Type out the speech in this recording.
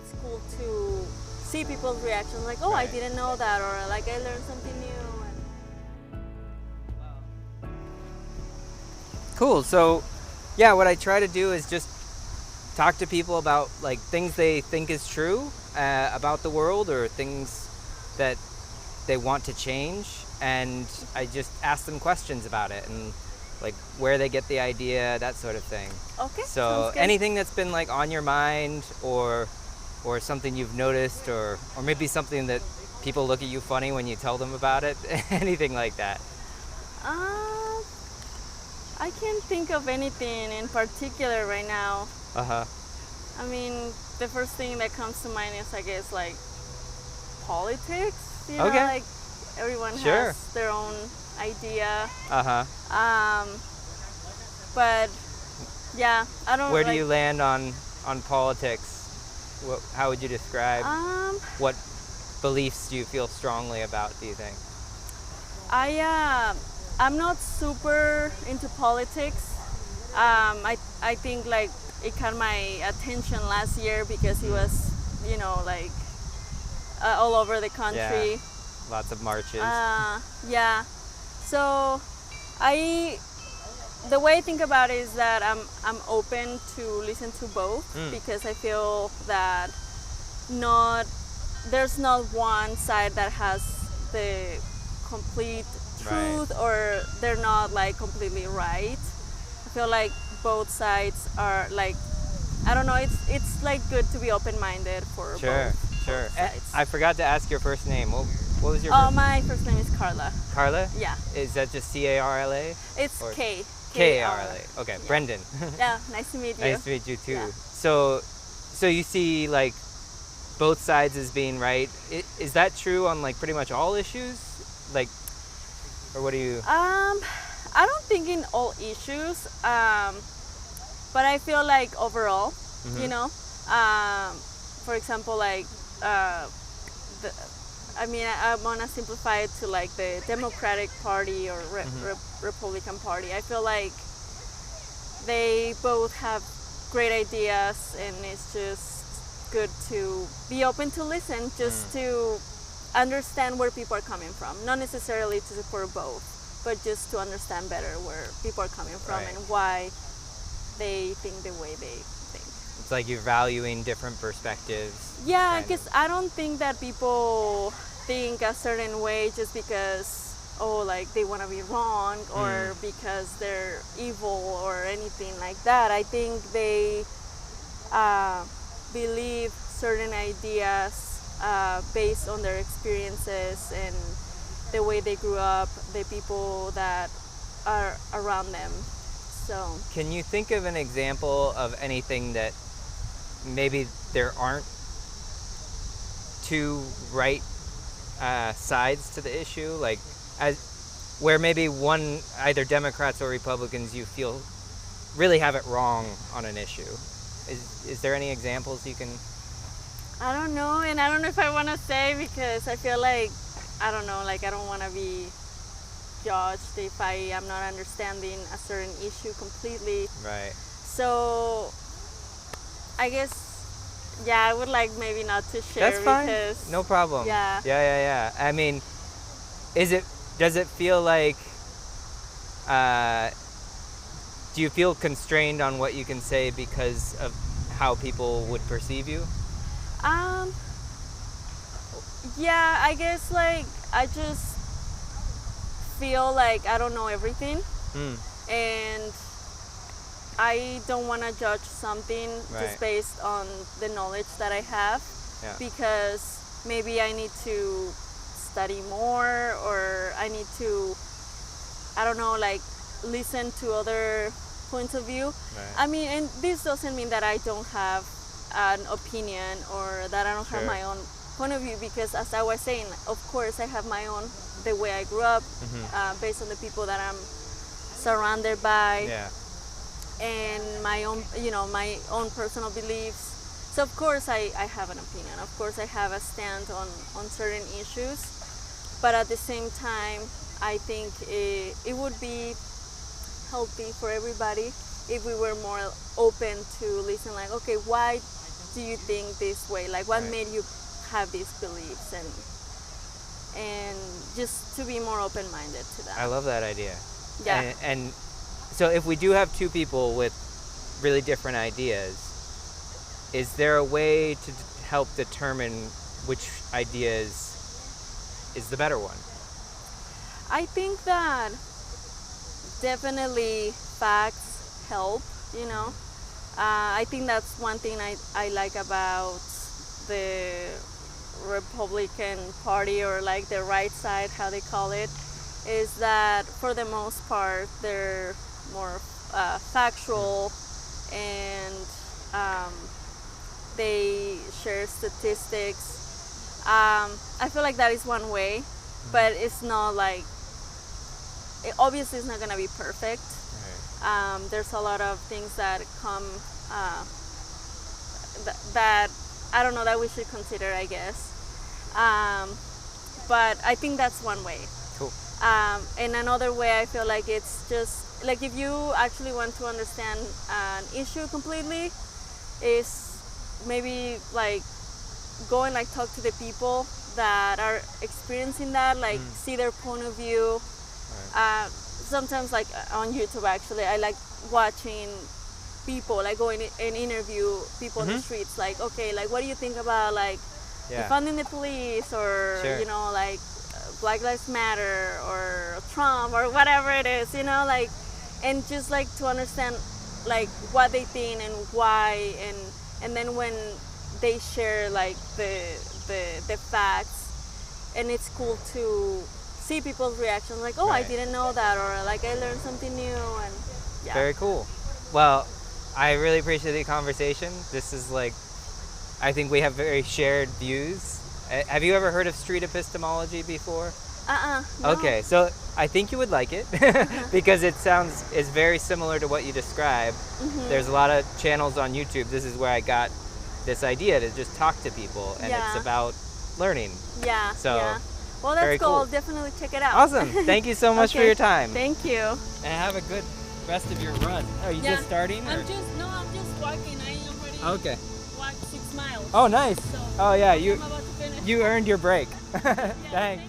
it's cool to see people's reactions, like, oh, I didn't know that, or like I learned something new. Cool. So, yeah, what I try to do is just talk to people about like things they think is true about the world, or things that they want to change, and I just ask them questions about it and like where they get the idea, that sort of thing. Okay. So anything that's been like on your mind, or something you've noticed, or maybe something that people look at you funny when you tell them about it, anything like that. I can't think of anything in particular right now. Uh-huh. I mean, the first thing that comes to mind is, I guess, like politics. You know, like everyone has their own idea. But yeah, I don't. Where do you land on politics? How would you describe? What beliefs do you feel strongly about, do you think? I'm not super into politics. I think like it caught my attention last year because it was, you know, like all over the country. Yeah. Lots of marches. Yeah. So the way I think about it is that I'm open to listen to both, because I feel that there's not one side that has the complete truth, or they're not like completely right. I feel like both sides are like, I don't know, it's like good to be open-minded for both sides. I forgot to ask your first name. What was your first name? My first name is Karla. Karla? Yeah. Is that just C-A-R-L-A? It's K. K-A-R-L-A. Okay, yeah. Brendan. Yeah, nice to meet you. Nice to meet you too. Yeah. So you see like both sides as being right. Is that true on like pretty much all issues? Like, or what do you? I don't think in all issues, but I feel like overall, you know, for example, like, I want to simplify it to like the Democratic Party or Republican Party. I feel like they both have great ideas, and it's just good to be open to listen, just to understand where people are coming from. Not necessarily to support both, but just to understand better where people are coming from and why they think the way they think. It's like you're valuing different perspectives. Yeah, because I don't think that people think a certain way just because, like they want to be wrong, or because they're evil or anything like that. I think they believe certain ideas based on their experiences and the way they grew up, the people that are around them. So, can you think of an example of anything that maybe there aren't two right sides to the issue, like where maybe one, either Democrats or Republicans, you feel really have it wrong on an issue? Is there any examples you can? I don't know, and I don't know if I want to say, because I feel like, I don't know, like I don't want to be judged if I am not understanding a certain issue completely. Right. So I guess, I would like maybe not to share. That's fine. Because, no problem. Yeah. I mean, does it feel like, do you feel constrained on what you can say because of how people would perceive you? Yeah, I guess like I just feel like I don't know everything, and I don't want to judge something just based on the knowledge that I have, because maybe I need to study more, or I need to, I don't know, like listen to other points of view. I mean, and this doesn't mean that I don't have an opinion or that I don't have my own point of view, because as I was saying, of course I have my own, the way I grew up, based on the people that I'm surrounded by, and my own, my own personal beliefs. So of course I have an opinion. Of course I have a stand on certain issues, but at the same time I think it would be healthy for everybody if we were more open to listen, like, okay, why do you think this way? Like, what Right. made you have these beliefs? And just to be more open-minded to that. I love that idea. Yeah. And so if we do have two people with really different ideas, is there a way to help determine which idea is the better one? I think that definitely facts help, you know. I think that's one thing I like about the Republican Party, or like the right side, how they call it, is that for the most part they're more factual, and they share statistics. I feel like that is one way, but it's not like, obviously it's not gonna be perfect. Right. There's a lot of things that come that I don't know, that we should consider, I guess. But I think that's one way. Cool. And another way, I feel like it's just like, if you actually want to understand an issue completely, is maybe like go and like talk to the people that are experiencing that, like see their point of view. Right. Sometimes, like on YouTube, actually, I like watching people, like going and interview people on the streets. Like, okay, like what do you think about like defunding the police, or Sure. you know, like Black Lives Matter, or Trump, or whatever it is, you know, like, and just like to understand like what they think and why, and then when they share like the facts, and it's cool to see people's reactions, like, oh, Right. I didn't know that, or like I learned something new, and yeah. Very cool. Well, I really appreciate the conversation. This is like, I think we have very shared views. Have you ever heard of street epistemology before? No. Okay, so I think you would like it because it's very similar to what you described. There's a lot of channels on YouTube. This is where I got this idea to just talk to people, and Yeah. it's about learning. Yeah. So, yeah. Well, that's very cool. cool. I'll definitely check it out. Awesome. Thank you so much for Okay. your time. Thank you. And have a good rest of your run. Are you Yeah. just starting? or- I'm just walking. I already Okay. walked 6 miles. Oh, nice. So Oh, yeah. I'm about to finish. You earned your break. Yeah, Thanks. thank